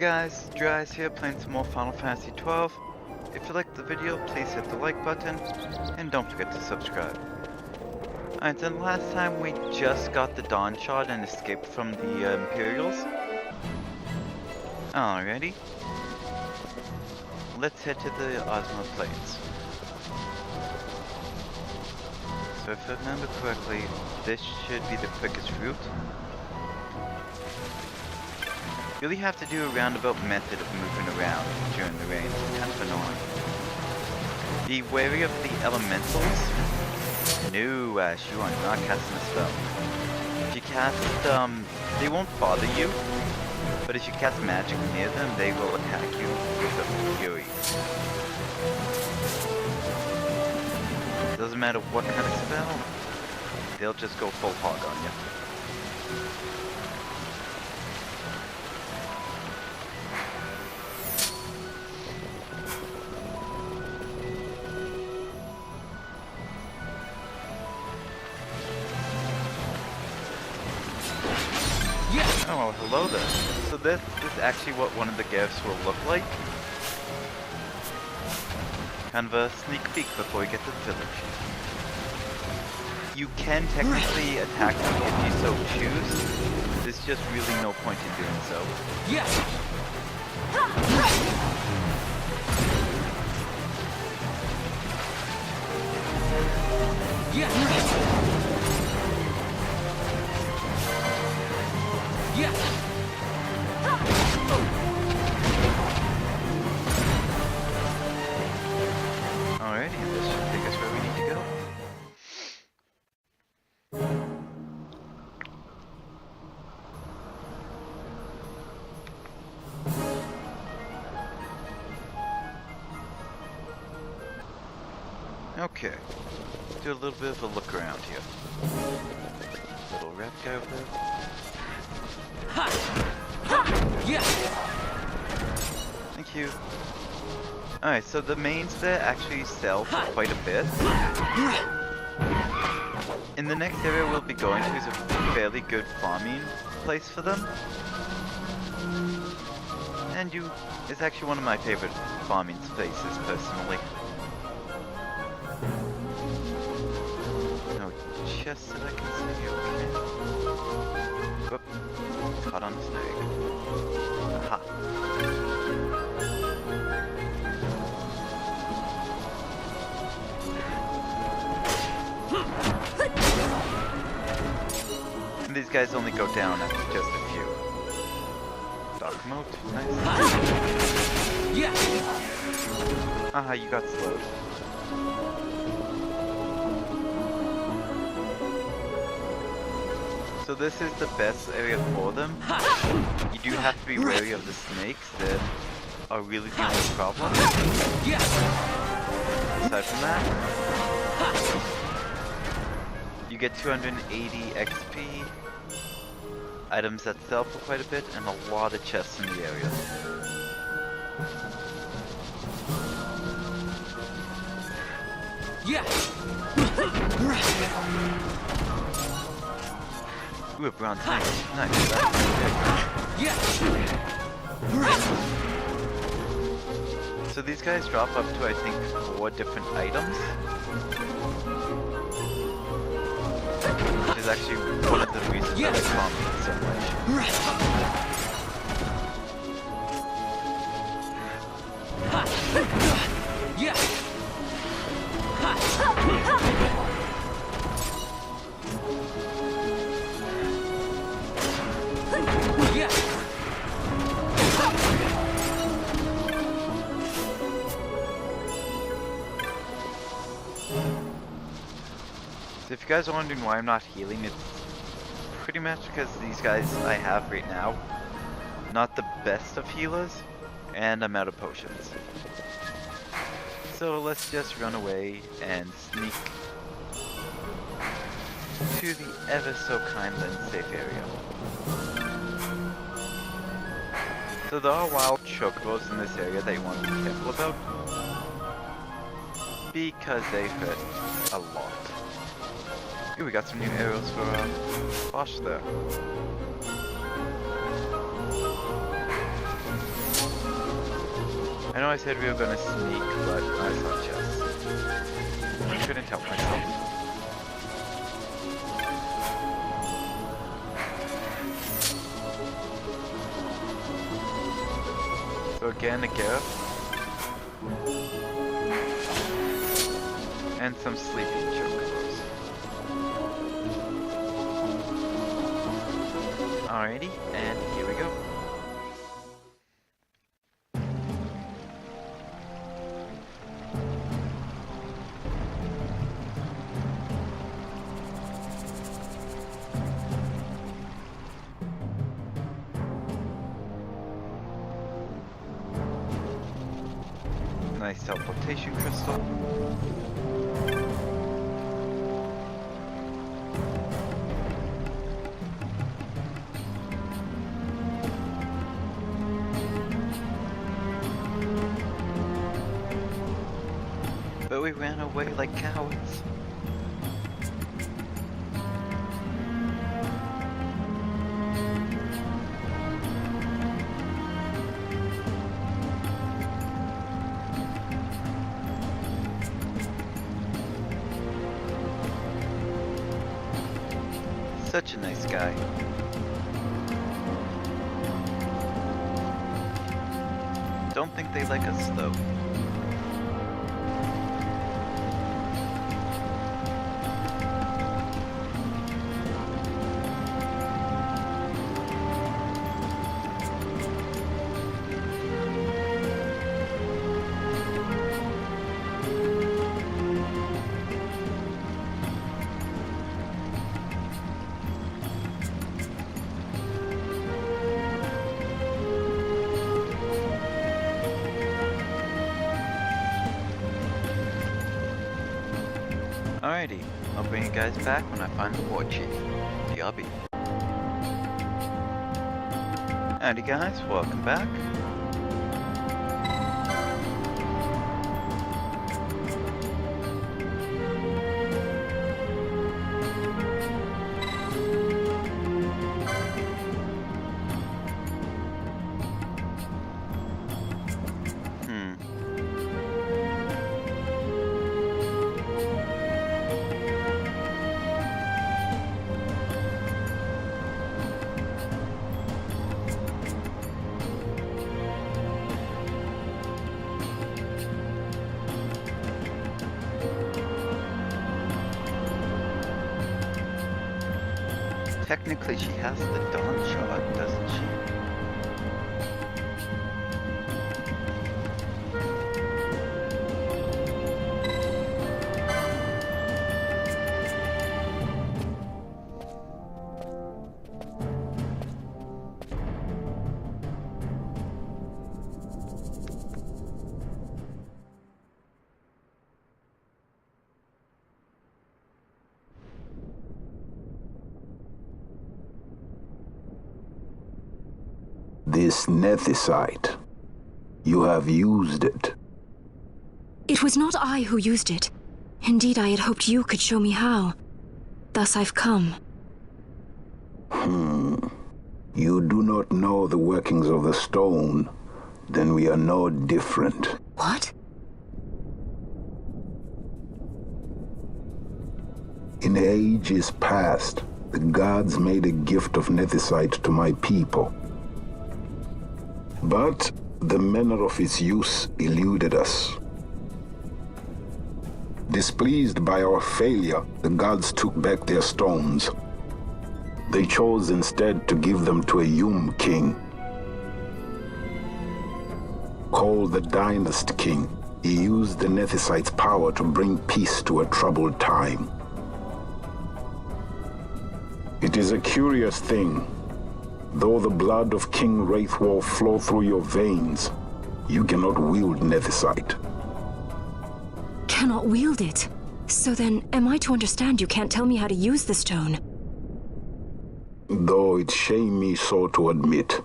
guys, Jariaus here playing some more Final Fantasy 12. If you liked the video, please hit the like button, and don't forget to subscribe. Alright, then last time we just got the Dawn Shot and escaped from the Imperials. Alrighty. Let's head to the Ozma Plains. So if I remember correctly, this should be the quickest route. You really have to do a roundabout method of moving around during the rain. It's kind of annoying. Be wary of the elementals. No, Ash, you are not casting a spell. If you cast, they won't bother you. But if you cast magic near them, they will attack you with a fury. Doesn't matter what kind of spell, they'll just go full hog on you. Oh, well, hello there. So this is actually what one of the Garifs will look like. Kind of a sneak peek before you get to the village. You can technically attack them if you so choose. There's just really no point in doing so. Yeah. Alrighty, this should take us where we need to go. Okay, do a little bit of a look around here. Little rat guy over there. Thank you. Alright, so the mains there actually sell for quite a bit. In the next area we'll be going to is a fairly good farming place for them. And it's actually one of my favorite farming places personally. No chests that I can see, okay. Whoop. Caught on a snag. Aha. And these guys only go down after just a few. Dark mode, nice. Yeah. Aha, you got slowed. So this is the best area for them. You do have to be wary of the snakes that are really the only problem. Aside from that, you get 280 XP, items that sell for quite a bit, and a lot of chests in the area. Ooh, a bronze tank. Nice. So these guys drop up to, I think, 4 different items. Which is actually one of the reasons that I comment so much. So if you guys are wondering why I'm not healing, it's pretty much because these guys I have right now, not the best of healers, and I'm out of potions. So let's just run away and sneak to the ever so kind and safe area. So there are wild chocobos in this area that you want to be careful about, because they hurt a lot. Ooh, we got some new arrows for Bosch there. I know I said we were gonna sneak, but I saw chess. I couldn't help myself. So again, a Garif. And some sleeping chocobos. Alrighty, and here we go. Nice teleportation crystal. But we ran away like cowards. Such a nice guy. Don't think they like us though. Alrighty, I'll bring you guys back when I find the war chief, the Obby. Howdy guys, welcome back. Technically, she has the dawn shot, doesn't she? This nethicite. You have used it. It was not I who used it. Indeed, I had hoped you could show me how. Thus I've come. You do not know the workings of the stone. Then we are no different. What? In ages past, the gods made a gift of nethicite to my people. But the manner of its use eluded us. Displeased by our failure, the gods took back their stones. They chose instead to give them to a King. Called the Dynast-King, he used the nethicite's power to bring peace to a troubled time. It is a curious thing. Though the blood of King Wraithwolf flow through your veins, you cannot wield nethicite. Cannot wield it? So then, am I to understand you can't tell me how to use the stone? Though it shame me so to admit,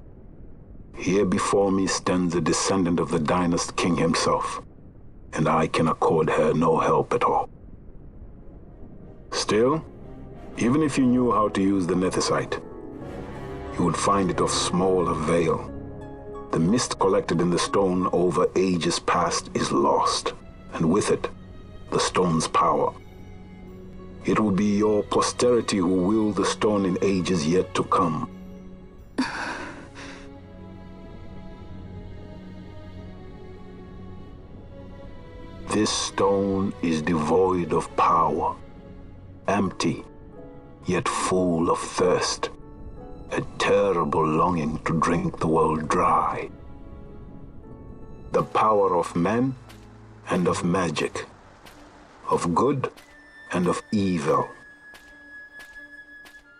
here before me stands a descendant of the Dynast-King himself, and I can accord her no help at all. Still, even if you knew how to use the nethicite, you would find it of small avail. The mist collected in the stone over ages past is lost, and with it, the stone's power. It will be your posterity who will the stone in ages yet to come. This stone is devoid of power, empty, yet full of thirst, a terrible longing to drink the world dry. The power of men and of magic, of good and of evil.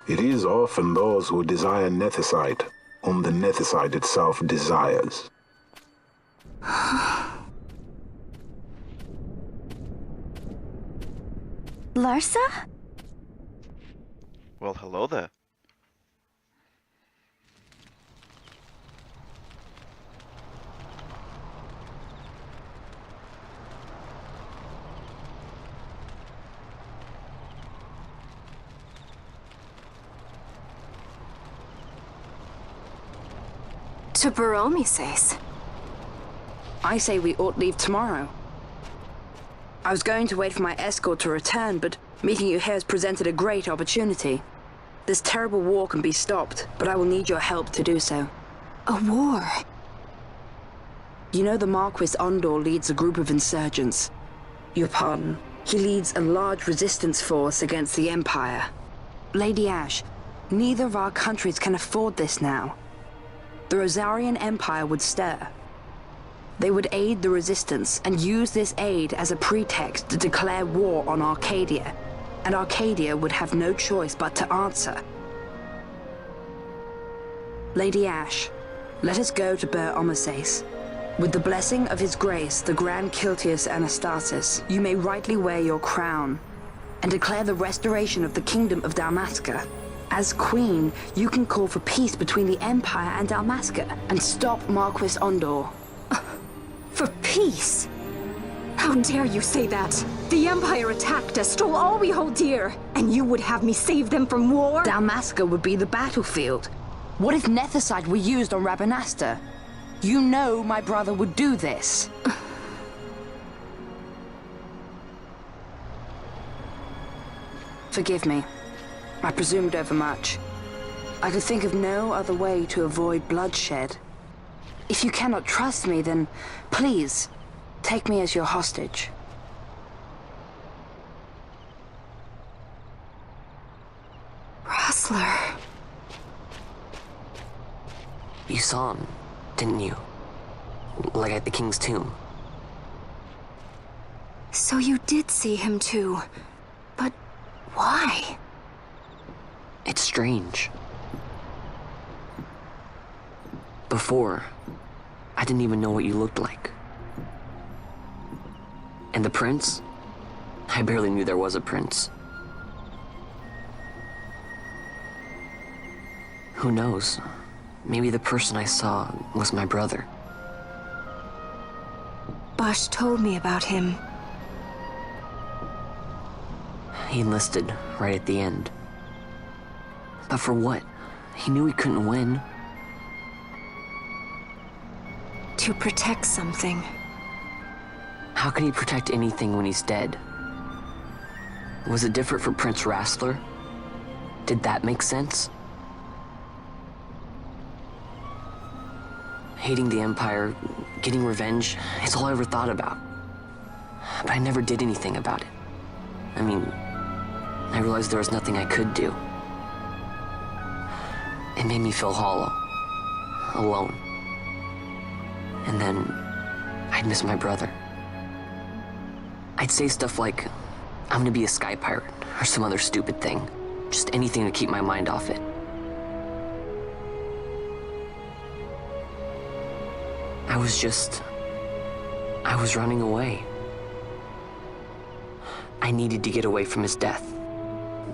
It is often those who desire Nethicite whom the Nethicite itself desires. Larsa? Well, hello there. To Baromi says. I say we ought leave tomorrow. I was going to wait for my escort to return, but meeting you here has presented a great opportunity. This terrible war can be stopped, but I will need your help to do so. A war? You know the Marquis Ondor leads a group of insurgents. Your pardon. He leads a large resistance force against the Empire. Lady Ash, neither of our countries can afford this now. The Archadian Empire would stir. They would aid the resistance and use this aid as a pretext to declare war on Arcadia, and Arcadia would have no choice but to answer. Lady Ash, let us go to Ber Omases. With the blessing of His Grace, the Grand Kiltius Anastasis, you may rightly wear your crown and declare the restoration of the Kingdom of Dalmasca. As Queen, you can call for peace between the Empire and Dalmasca and stop Marquis Ondor. For peace? How dare you say that? The Empire attacked us, stole all we hold dear, and you would have me save them from war? Dalmasca would be the battlefield. What if Nethicite were used on Rabanasta? You know my brother would do this. Forgive me. I presumed overmuch. I could think of no other way to avoid bloodshed. If you cannot trust me, then please, take me as your hostage. Rustler. You saw him, didn't you? Like at the King's tomb. So you did see him too. But why? It's strange. Before, I didn't even know what you looked like. And the prince? I barely knew there was a prince. Who knows? Maybe the person I saw was my brother. Bosch told me about him. He enlisted right at the end. But for what? He knew he couldn't win. To protect something. How can he protect anything when he's dead? Was it different for Prince Rastler? Did that make sense? Hating the Empire, getting revenge, it's all I ever thought about. But I never did anything about it. I mean, I realized there was nothing I could do. It made me feel hollow, alone. And then, I'd miss my brother. I'd say stuff like, I'm gonna be a sky pirate, or some other stupid thing. Just anything to keep my mind off it. I was running away. I needed to get away from his death.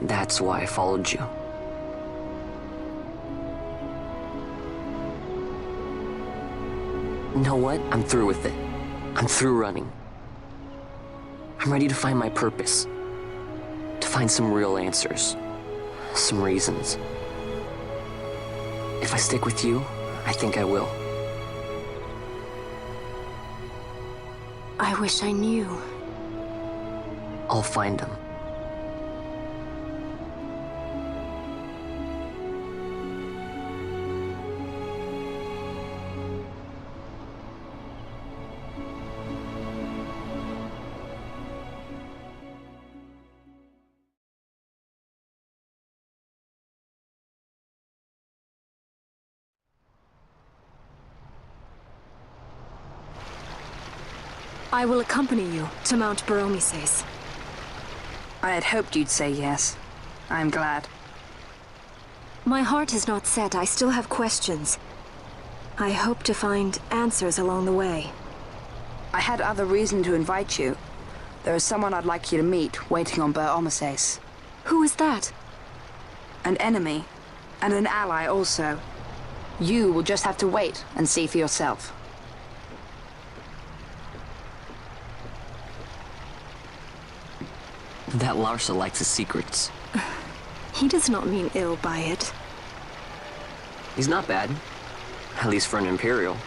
That's why I followed you. You know what? I'm through with it. I'm through running. I'm ready to find my purpose. To find some real answers. Some reasons. If I stick with you, I think I will. I wish I knew. I'll find him. I will accompany you to Mount Baromises. I had hoped you'd say yes. I'm glad. My heart is not set. I still have questions. I hope to find answers along the way. I had other reason to invite you. There is someone I'd like you to meet, waiting on Baromises. Who is that? An enemy, and an ally also. You will just have to wait and see for yourself. That Larsa likes his secrets. He does not mean ill by it. He's not bad. At least for an Imperial.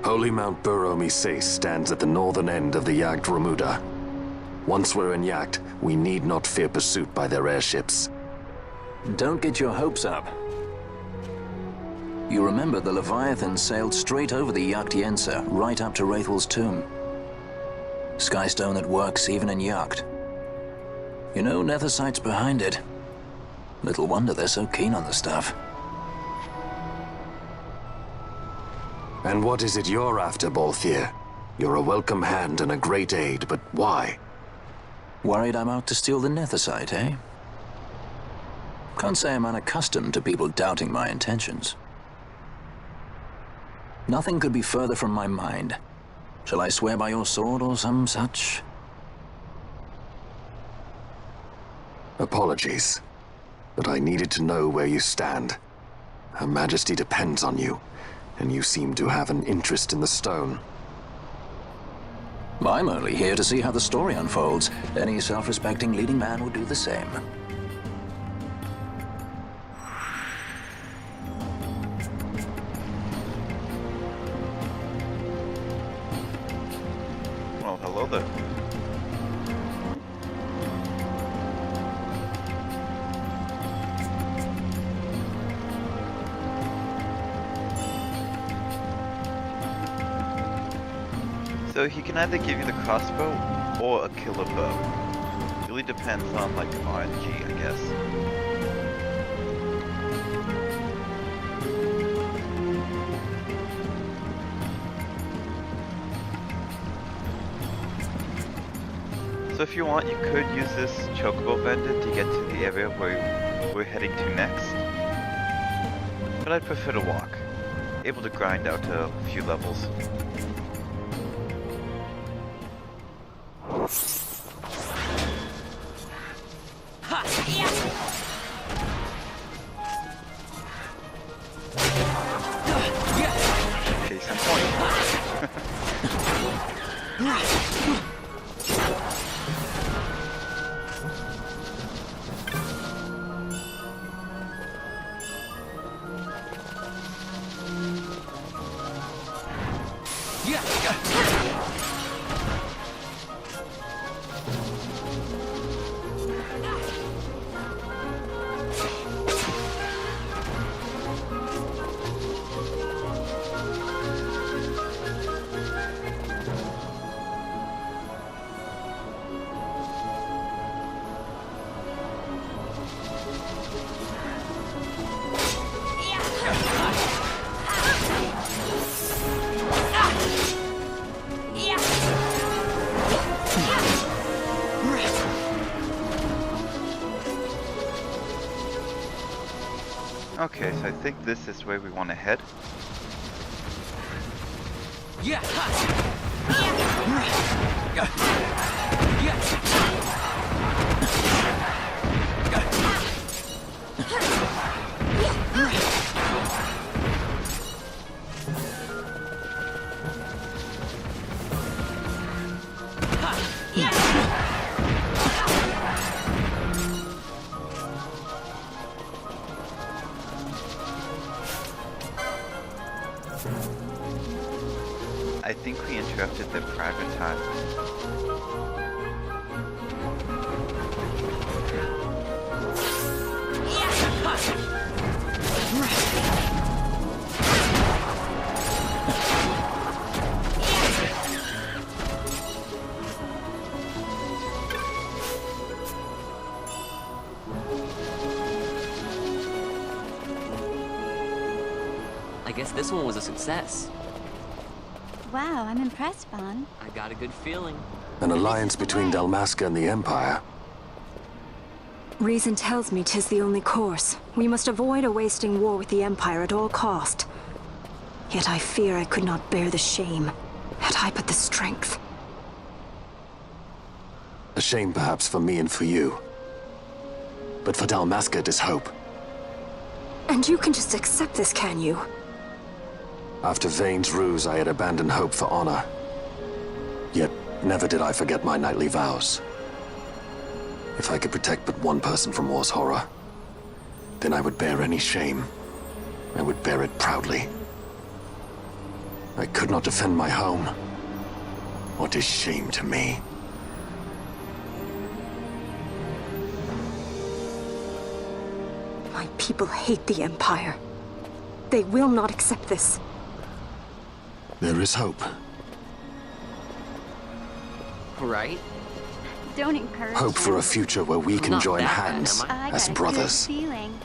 Holy Mount Baromises stands at the northern end of the Jagd Remuda. Once we're in Jagd, we need not fear pursuit by their airships. Don't get your hopes up. You remember the Leviathan sailed straight over the Jagdiense, right up to Wraithel's tomb. Skystone that works even in Jagd. You know, Nethersight's behind it. Little wonder they're so keen on the stuff. And what is it you're after, Balthier? You're a welcome hand and a great aid, but why? Worried I'm out to steal the Nethersight, eh? Can't say I'm unaccustomed to people doubting my intentions. Nothing could be further from my mind. Shall I swear by your sword or some such? Apologies, but I needed to know where you stand. Her Majesty depends on you, and you seem to have an interest in the stone. I'm only here to see how the story unfolds. Any self-respecting leading man would do the same. Well, hello there. So he can either give you the crossbow or a killer bow. Really depends on like RNG, I guess. So if you want, you could use this chocobo vendor to get to the area where we're heading to next. But I'd prefer to walk. Able to grind out a few levels. Case in point. Okay, so I think this is where we want to head. interrupted their private time. I guess this one was a success. Wow, I'm impressed, Vaughn. I got a good feeling. An alliance between Dalmasca and the Empire. Reason tells me 'tis the only course. We must avoid a wasting war with the Empire at all cost. Yet I fear I could not bear the shame, had I but the strength. A shame perhaps for me and for you. But for Dalmasca it is hope. And you can just accept this, can you? After Vane's ruse, I had abandoned hope for honor. Yet, never did I forget my knightly vows. If I could protect but one person from war's horror, then I would bear any shame. I would bear it proudly. I could not defend my home. What is shame to me? My people hate the Empire. They will not accept this. There is hope. Right? Don't encourage Hope for him. a future where we can Not join that bad, hands am I? as got a brothers. good feeling.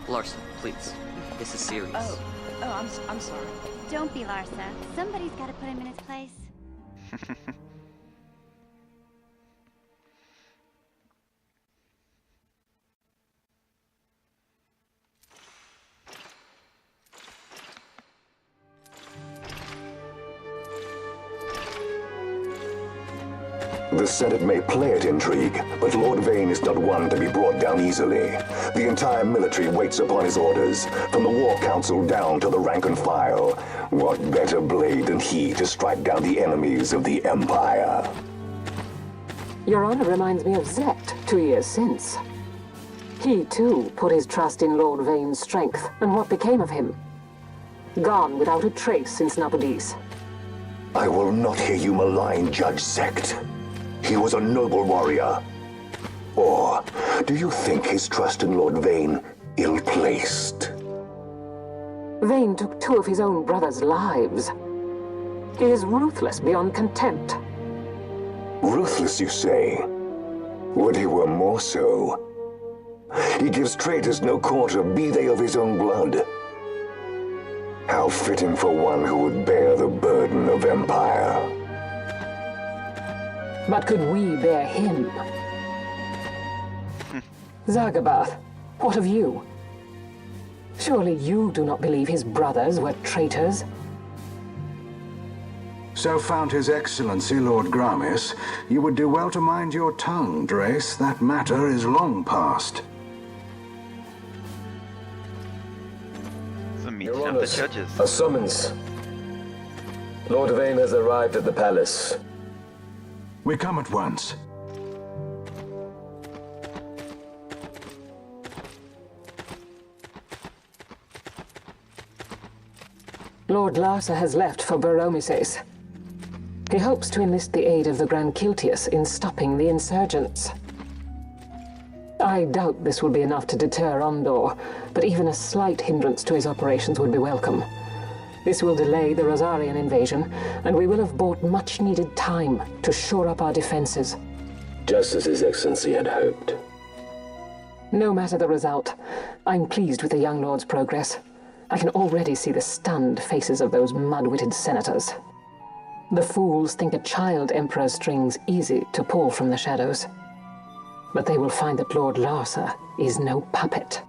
Larson, please. This is serious. I'm sorry. Don't be Larsa. Somebody's got to put him in his place. The Senate may play at intrigue, but Lord Vane is not one to be brought down easily. The entire military waits upon his orders, from the War Council down to the rank and file. What better blade than he to strike down the enemies of the Empire? Your Honor reminds me of Zet 2 years since. He, too, put his trust in Lord Vane's strength, and what became of him? Gone without a trace since Napodis. I will not hear you malign Judge Sect. He was a noble warrior. Or do you think his trust in Lord Vane ill-placed? Vane took 2 of his own brothers' lives. He is ruthless beyond contempt. Ruthless, you say? Would he were more so. He gives traitors no quarter, be they of his own blood. How fitting for one who would bear the burden of empire. But could we bear him? Zagabath, what of you? Surely you do not believe his brothers were traitors? So found His Excellency Lord Gramis, you would do well to mind your tongue, Drace. That matter is long past. It's a meeting Your of the Honours, judges. a summons. Lord Vane has arrived at the palace. We come at once. Lord Larsa has left for Baromises. He hopes to enlist the aid of the Grand Kiltius in stopping the insurgents. I doubt this will be enough to deter Ondor, but even a slight hindrance to his operations would be welcome. This will delay the Rosarian invasion, and we will have bought much-needed time to shore up our defenses. Just as His Excellency had hoped. No matter the result, I'm pleased with the young lord's progress. I can already see the stunned faces of those mud-witted senators. The fools think a child emperor's strings easy to pull from the shadows. But they will find that Lord Larsa is no puppet.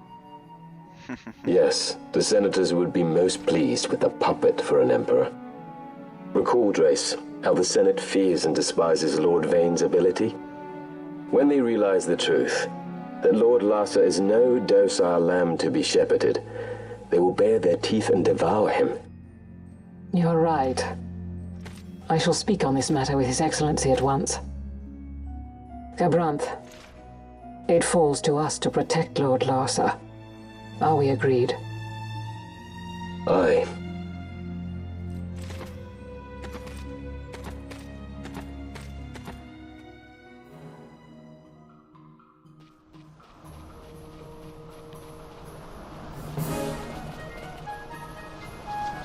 Yes, the senators would be most pleased with a puppet for an emperor. Recall, Drace, how the Senate fears and despises Lord Vane's ability. When they realize the truth, that Lord Larsa is no docile lamb to be shepherded, they will bare their teeth and devour him. You're right. I shall speak on this matter with His Excellency at once. Gabranth, it falls to us to protect Lord Larsa. Are we agreed? Aye.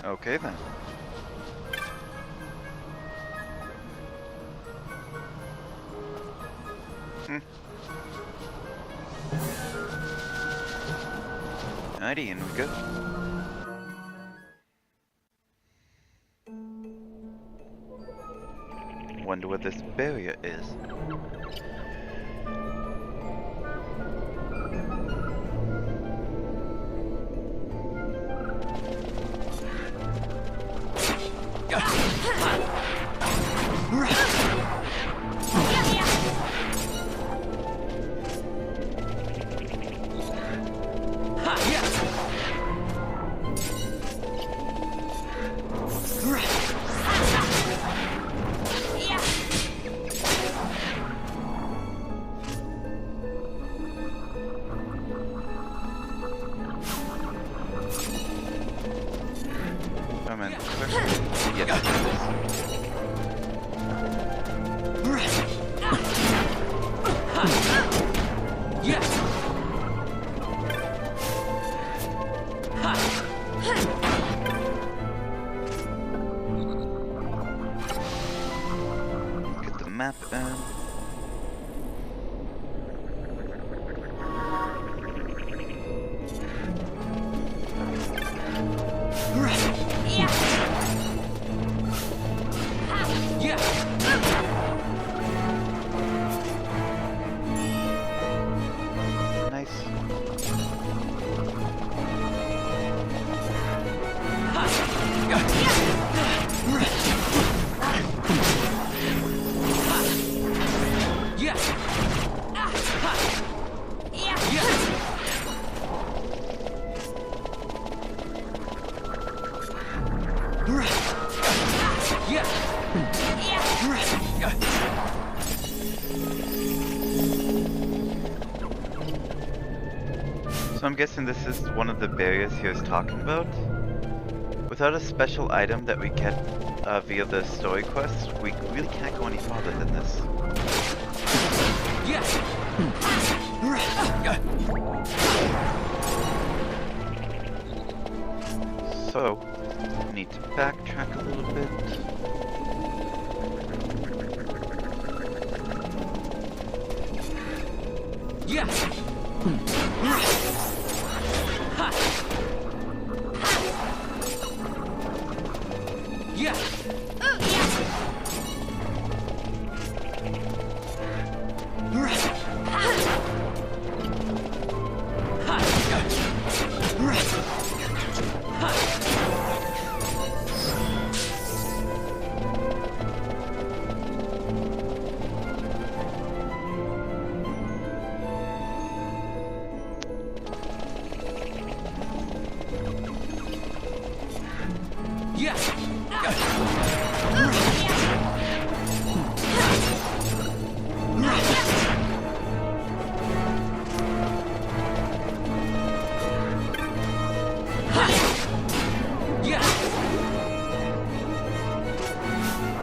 Okay then. Alrighty, in we go. Wonder what this barrier is. Get the map in. So I'm guessing this is one of the barriers he was talking about. Without a special item that we get via the story quest, we really can't go any farther than this. So, we need to backtrack a little bit.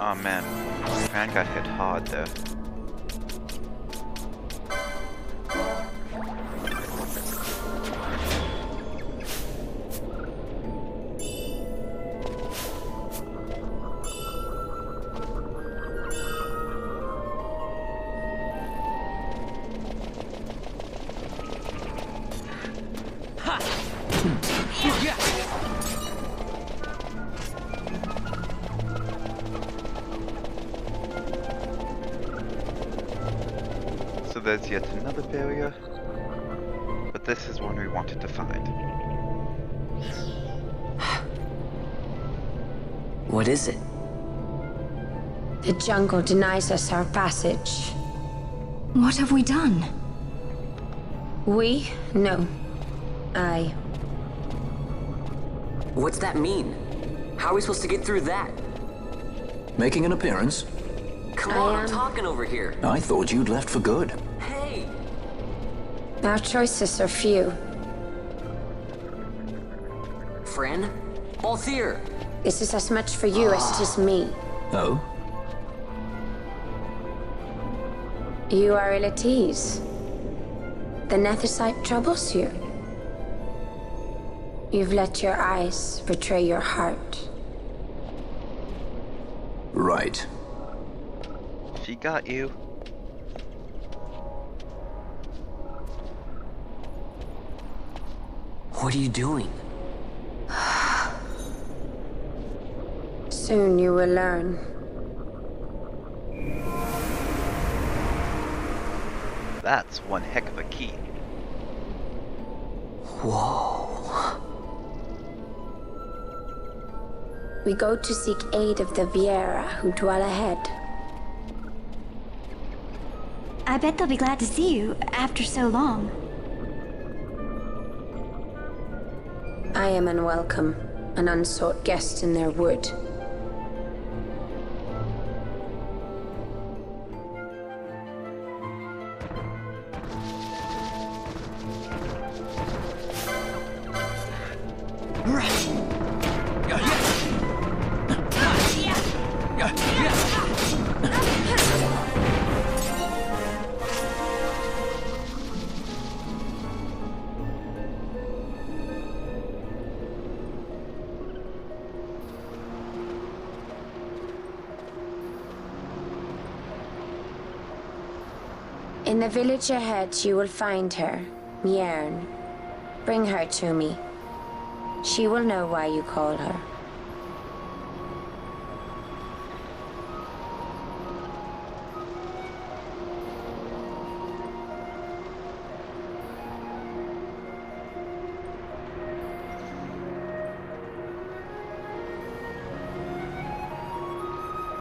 Oh man, Fran got hit hard there. So there's yet another barrier, but this is one we wanted to find. What is it? The jungle denies us our passage. What have we done? We? No. I. What's that mean? How are we supposed to get through that? Making an appearance? Come on, I'm talking over here. I thought you'd left for good. Hey! Our choices are few. Fran? Balthier! This is as much for you as it is me. Oh? You are ill at ease. The Nethersite troubles you. You've let your eyes betray your heart. Right. She got you. What are you doing? Soon you will learn. That's one heck of a key. Whoa. We go to seek aid of the Viera who dwell ahead. I bet they'll be glad to see you after so long. I am unwelcome, an unsought guest in their wood. In the village ahead, you will find her, Miern. Bring her to me. She will know why you call her.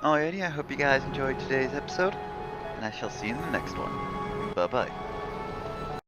Alrighty, I hope you guys enjoyed today's episode, and I shall see you in the next one. Bye-bye.